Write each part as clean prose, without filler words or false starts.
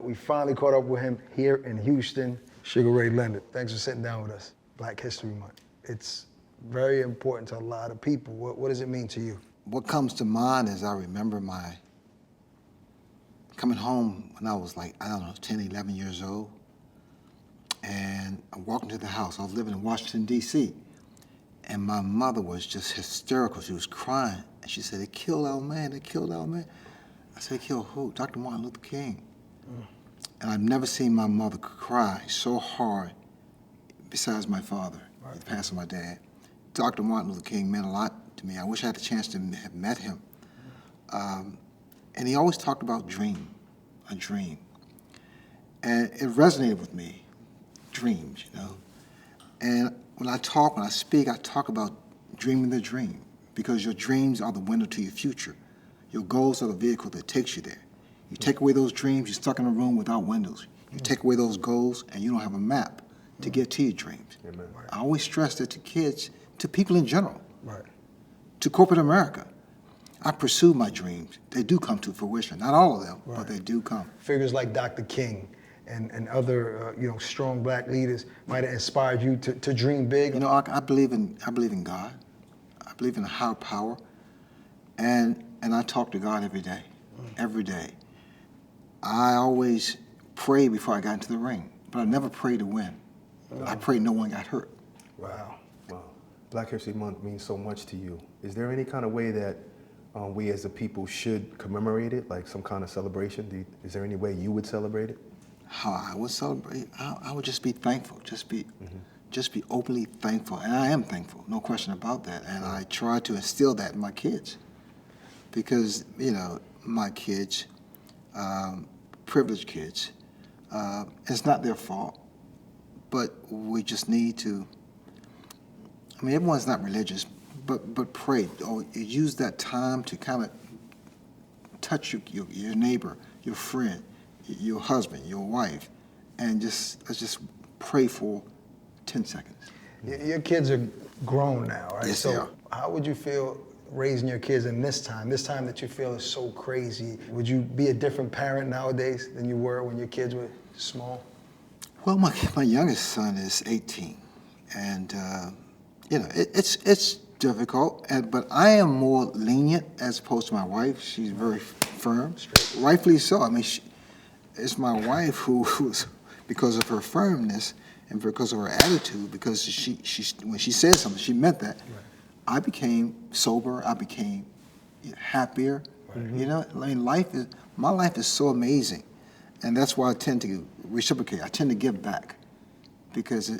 We finally caught up with him here in Houston. Sugar Ray Leonard, thanks for sitting down with us. Black History Month. It's very important to a lot of people. What does it mean to you? What comes to mind is I remember my coming home when I was like, I don't know, 10, 11 years old. And I'm walking to the house. I was living in Washington, D.C. And my mother was just hysterical. She was crying. And she said, they killed our man, they killed our man. I said, they killed who? Dr. Martin Luther King. And I've never seen my mother cry so hard, besides my father, the passing of my dad. Dr. Martin Luther King meant a lot to me. I wish I had the chance to have met him. And he always talked about a dream. And it resonated with me, dreams, you know. And when I speak, I talk about dreaming the dream, because your dreams are the window to your future. Your goals are the vehicle that takes you there. You take away those dreams, you're stuck in a room without windows. You take away those goals, and you don't have a map to get to your dreams. Amen. I always stress that to kids, to people in general, Right. to corporate America. I pursue my dreams. They do come to fruition. Not all of them, but they do come. Figures like Dr. King and other strong black leaders might have inspired you to dream big. You know, I believe in God. I believe in a higher power, and I talk to God every day. Every day. I always pray before I got into the ring, but I never prayed to win. I prayed no one got hurt. Wow. Wow. Black History Month means so much to you. Is there any kind of way that we as a people should commemorate it, like some kind of celebration? Is there any way you would celebrate it? How I would celebrate? I would just be thankful. Just be openly thankful, and I am thankful, no question about that. And I try to instill that in my kids, because my kids, privileged kids, it's not their fault, but we just need to. I mean, everyone's not religious, but pray. Or use that time to kind of touch your neighbor, your friend, your husband, your wife, and let's just pray for 10 seconds. Your kids are grown now, right? Yes, they are. How would you feel raising your kids in this time that you feel is so crazy? Would you be a different parent nowadays than you were when your kids were small? Well, my youngest son is 18, and it's difficult, but I am more lenient as opposed to my wife. She's very firm, rightfully so. I mean, it's my wife who's, because of her firmness and because of her attitude, because when she said something, she meant that. Right. I became sober. I became happier. Right. You know, I mean, my life is so amazing, and that's why I tend to reciprocate. I tend to give back, because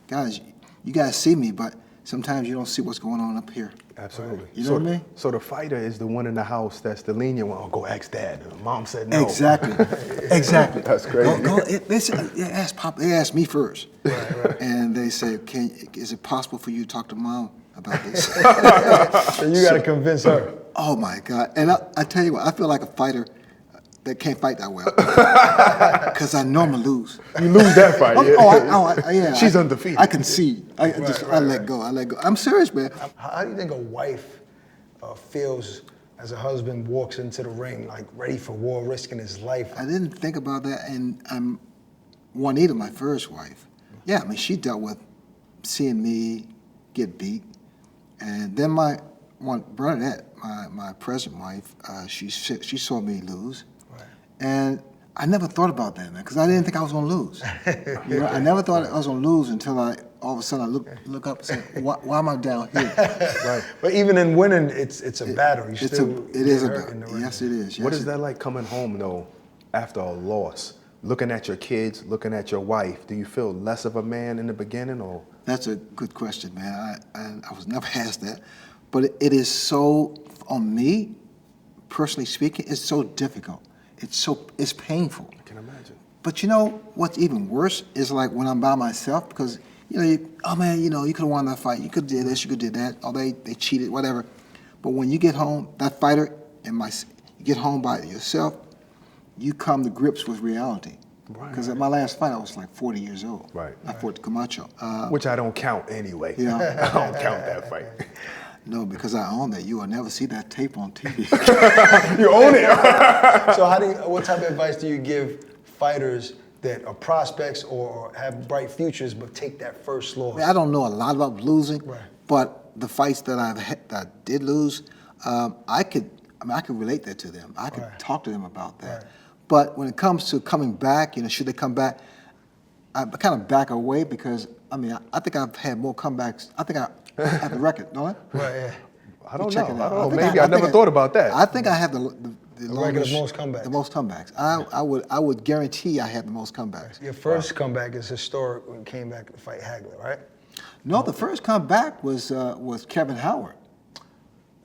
guys, you guys see me, but sometimes you don't see what's going on up here. Absolutely. You know what I mean? So the fighter is the one in the house that's the lenient one. Oh, go ask Dad. Mom said no. Exactly. Exactly. That's crazy. They asked me first. Right. And they say, is it possible for you to talk to Mom about this? So you got to convince her. Oh, my God. And I tell you what, I feel like a fighter that can't fight that well, because I know I'm going to lose. You lose that fight, yeah. Yeah. She's undefeated. I concede. I let go. I'm serious, man. How do you think a wife feels as a husband walks into the ring, like ready for war, risking his life? I didn't think about that, and Juanita, my first wife, yeah, I mean, she dealt with seeing me get beat, and then Bernadette, my present wife, she saw me lose. And I never thought about that, man, because I didn't think I was going to lose. I never thought I was going to lose until all of a sudden I look up and say, why am I down here? Right. But even in winning, it's a battle. It is a battle. Yes, it is. Yes, what is that like coming home, though, after a loss? Looking at your kids, looking at your wife, do you feel less of a man in the beginning, or? That's a good question, man. I was never asked that. But it is so, on me, personally speaking, it's so difficult. It's painful. I can imagine. But you know what's even worse is like when I'm by myself, because you could have won that fight. You could have did this, you could have did that. Oh, they cheated, whatever. But when you get home, that fighter you get home by yourself, you come to grips with reality. Because at my last fight, I was like 40 years old. Right. I fought Camacho. Which I don't count anyway. Yeah. I don't count that fight. No, because I own that. You will never see that tape on TV. You own it. So what type of advice do you give fighters that are prospects or have bright futures but take that first loss? I mean, I don't know a lot about losing, Right. but the fights that that I did lose, I could relate that to them. I could Right. talk to them about that. Right. But when it comes to coming back, should they come back? I kind of back away because I think I've had more comebacks. I think I have the record, don't I? Right, yeah. I don't Check know. it I out. don't know. think Maybe I never thought about that. I think I have the record of longest, most comebacks. The most comebacks. I would guarantee I have the most comebacks. Your first comeback is historic when you came back to fight Hagler, right? No, the first comeback was Kevin Howard.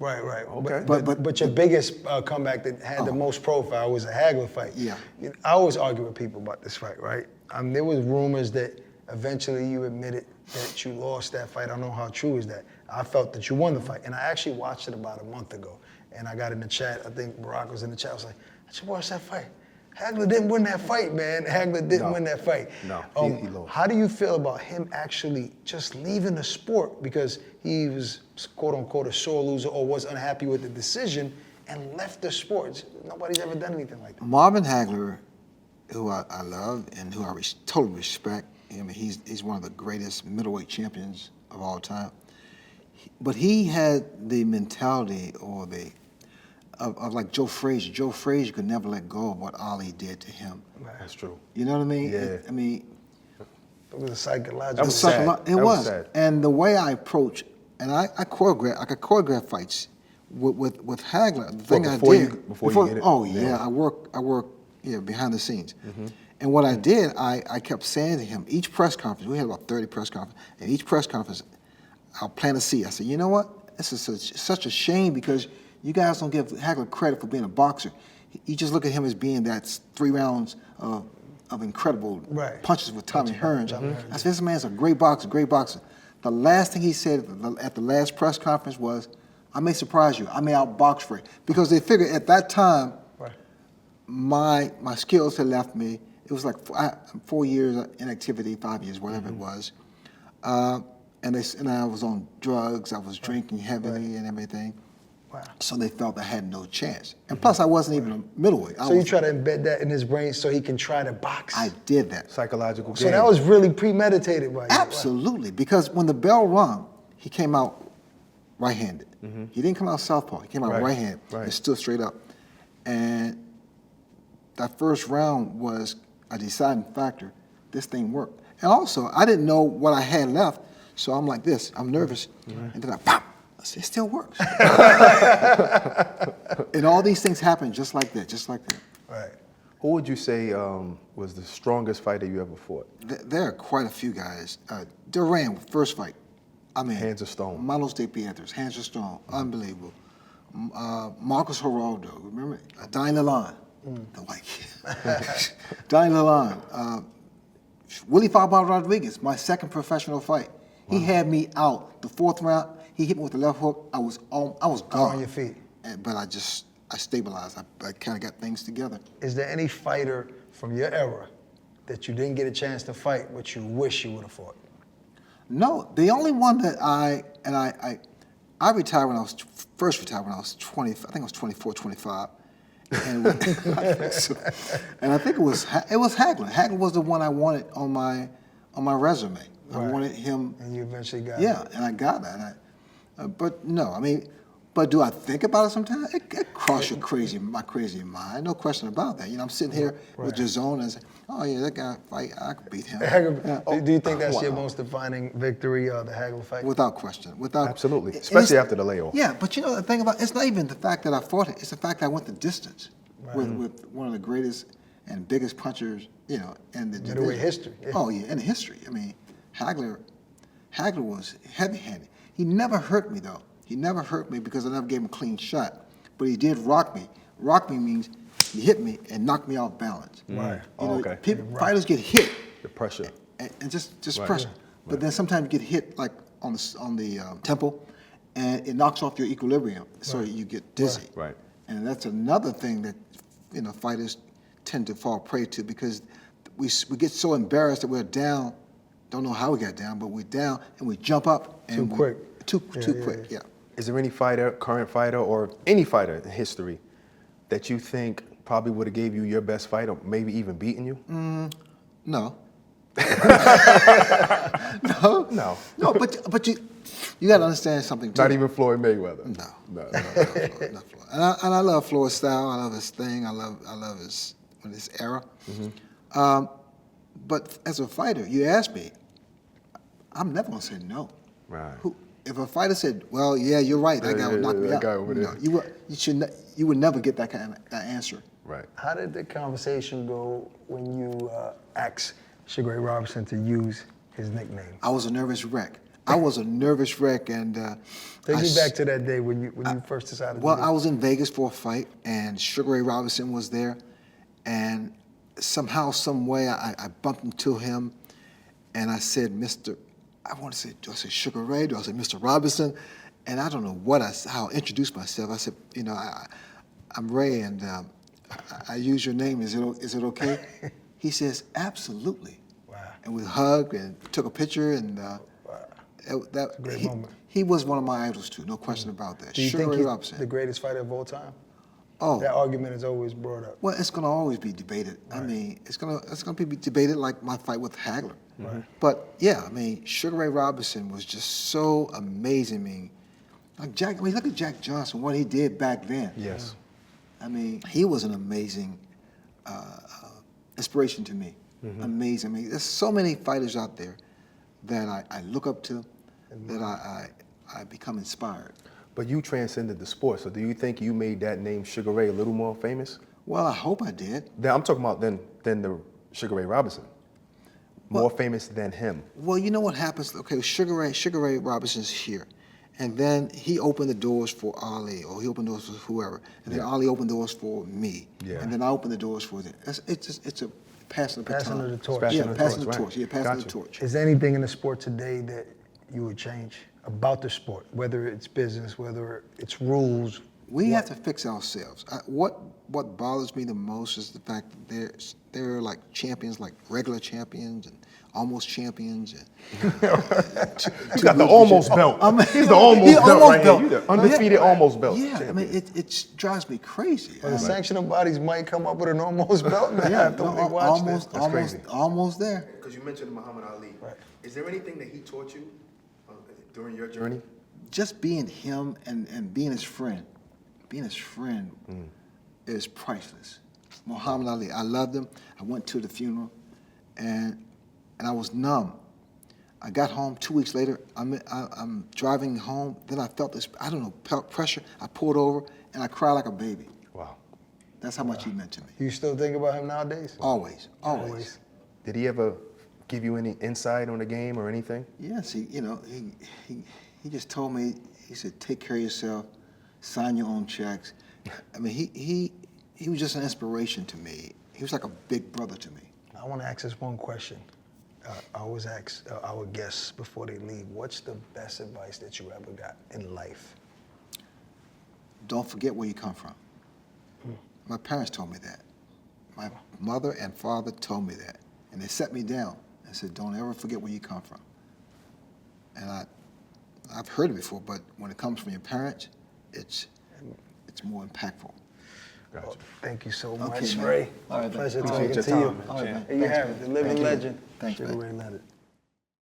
Right. Okay. But your biggest comeback that had the most profile was a Hagler fight. Yeah. I always argue with people about this fight, right? There was rumors that eventually you admitted that you lost that fight. I don't know how true is that. I felt that you won the fight, and I actually watched it about a month ago. And I got in the chat. I think Barack was in the chat. I was like, I should watch that fight. Hagler didn't win that fight, man. Hagler didn't win that fight. No, he lost. How do you feel about him actually just leaving the sport because he was, quote unquote, a sore loser or was unhappy with the decision and left the sport? Nobody's ever done anything like that. Marvin Hagler, who I love and who I totally respect. He's one of the greatest middleweight champions of all time. But he had the mentality of like Joe Frazier. Joe Frazier could never let go of what Ali did to him. That's true. You know what I mean? Yeah. It was a psychological. That was sad. It was. sad. And the way I approach, and I could choreograph fights with Hagler. The thing I did before you get it. Oh yeah, I work behind the scenes. And what I did, I kept saying to him, each press conference, we had about 30 press conferences, and each press conference, I'll plant a seed. I said, you know what? This is such a shame because you guys don't give Hagler credit for being a boxer. You just look at him as being that 3 rounds of incredible punches with Tommy Hearns. I said, this man's a great boxer, great boxer. The last thing he said at the last press conference was, I may surprise you. I may outbox Frey. Because they figured at that time, my skills had left me. It was like 4 years inactivity, 5 years, whatever it was. And I was on drugs. I was drinking heavily and everything. Wow. So they felt I had no chance. And plus, I wasn't even a middleweight. So you try to embed that in his brain so he can try to box? I did that. Psychological game. So that was really premeditated by you? Absolutely, because when the bell rung, he came out right-handed. He didn't come out southpaw. He came out right-handed. Right. He stood straight up. And that first round was a deciding factor. This thing worked. And also, I didn't know what I had left, so I'm like this. I'm nervous. And then I pop. I said, it still works. And all these things happen just like that, just like that. Right. Who would you say was the strongest fighter you ever fought? There are quite a few guys. Duran, first fight. I mean, Hands of stone. Manos de Piedras, hands of stone, unbelievable. Marcos Geraldo, remember? Dying Lalonde, the white kid. Dying Lalonde. Willie Fabio Rodriguez, my second professional fight. He had me out. The 4th round, he hit me with the left hook. I was gone. On your feet. But I stabilized. I kind of got things together. Is there any fighter from your era that you didn't get a chance to fight, but you wish you would have fought? No, the only one that I retired when I was first retired when I was 20. I think I was 24, 25, and I think it was Hagler. Hagler was the one I wanted on my resume. I wanted him. And you eventually got it. Yeah, and I got that. But no, I mean, but do I think about it sometimes? It crosses my crazy mind. No question about that. I'm sitting here with Dazn and say, oh yeah, that guy fight, I could beat him. Do you think that's your most defining victory, the Hagler fight? Without question. Absolutely, especially after the layoff. Yeah, but the thing about it's not even the fact that I fought it. It's the fact that I went the distance with one of the greatest and biggest punchers, in the middleweight history. Yeah. Oh yeah, in the history. I mean, Hagler was heavy-handed. He never hurt me though. He never hurt me because I never gave him a clean shot. But he did rock me. Rock me means he hit me and knocked me off balance. Right. Okay. Fighters get hit. The pressure. And just pressure. But then sometimes you get hit like on the temple, and it knocks off your equilibrium, so you get dizzy. Right. And that's another thing that fighters tend to fall prey to because we get so embarrassed that we're down. Don't know how we got down, but we're down and we jump up and Too quick. Too quick. Yeah. Is there any fighter, current fighter, or any fighter in history that you think probably would have gave you your best fight or maybe even beaten you? No. No. No, but you got to understand something too. Not even Floyd Mayweather? No. No. Not Floyd. And I love Floyd's style. I love his thing. I love his era. But as a fighter, you ask me, I'm never gonna say no. Right. If a fighter said, "Well, yeah, you're right. That guy would knock me that out," guy over there. no, you would never get that kind of answer. Right. How did the conversation go when you asked Sugar Ray Robinson to use his nickname? I was a nervous wreck. And Take me back to that day when you first decided. well, to I was in Vegas for a fight, and Sugar Ray Robinson was there, and somehow, some way, I bumped into him, and I said, do I say Sugar Ray? Do I say Mr. Robinson? And I don't know how I introduced myself. I said, I'm Ray, and I use your name. Is it okay? He says, absolutely. Wow. And we hugged and took a picture, and a great moment. He was one of my idols too, no question about that. Do you Sugar think Ray he's Robinson. the greatest fighter of all time? Oh, That argument is always brought up. well, it's going to always be debated. Right. I mean, it's going to be debated like my fight with Hagler. Right. But yeah, I mean, Sugar Ray Robinson was just so amazing. I mean, look at Jack Johnson, what he did back then. Yes. I mean, he was an amazing inspiration to me. Amazing. I mean, there's so many fighters out there that I look up to, that I become inspired. But you transcended the sport, so do you think you made that name Sugar Ray a little more famous? Well, I hope I did. I'm talking about than the Sugar Ray Robinson. More famous than him. Well, you know what happens? Okay, Sugar Ray Robinson's here. And then he opened the doors for Ali, or he opened doors for whoever. And then Ali opened doors for me. Yeah. And then I opened the doors for them. It's a passing the baton. Passing of the torch. Passing Yeah, the passing the torch, right. torch. Yeah, passing Gotcha. the torch. Is there anything in the sport today that you would change about the sport, whether it's business, whether it's rules? We have to fix ourselves. What bothers me the most is the fact that they're like champions, like regular champions and almost champions. And You got the almost belt. He's the almost belt right here. You the undefeated almost belt. Yeah, I champion. mean, it drives me crazy. Well, the sanctioning bodies might come up with an almost belt now after they watch this. That's crazy. Almost there. Because you mentioned Muhammad Ali. Right. Is there anything that he taught you during your journey? Just being him and being his friend. Being his friend is priceless. Muhammad Ali, I loved him. I went to the funeral, and I was numb. I got home 2 weeks later. I'm driving home. Then I felt this, I don't know, pressure. I pulled over, and I cried like a baby. Wow. That's how much he meant to me. Do you still think about him nowadays? Always, always. Did he ever give you any insight on the game or anything? Yes, he just told me, he said, take care of yourself, sign your own checks. I mean, he was just an inspiration to me. He was like a big brother to me. I want to ask this one question. I always ask our guests before they leave, what's the best advice that you ever got in life? Don't forget where you come from. My parents told me that. My mother and father told me that. And they set me down and said, don't ever forget where you come from. And I've heard it before, but when it comes from your parents, it's more impactful. Gotcha. Well, thank you so Okay, much, man. Ray. All right, man. Pleasure Appreciate talking your to time, you. man. All right, man. There you Thanks, have man. it, the living Thank you. legend, Thanks, Sugar man. Ray Leonard.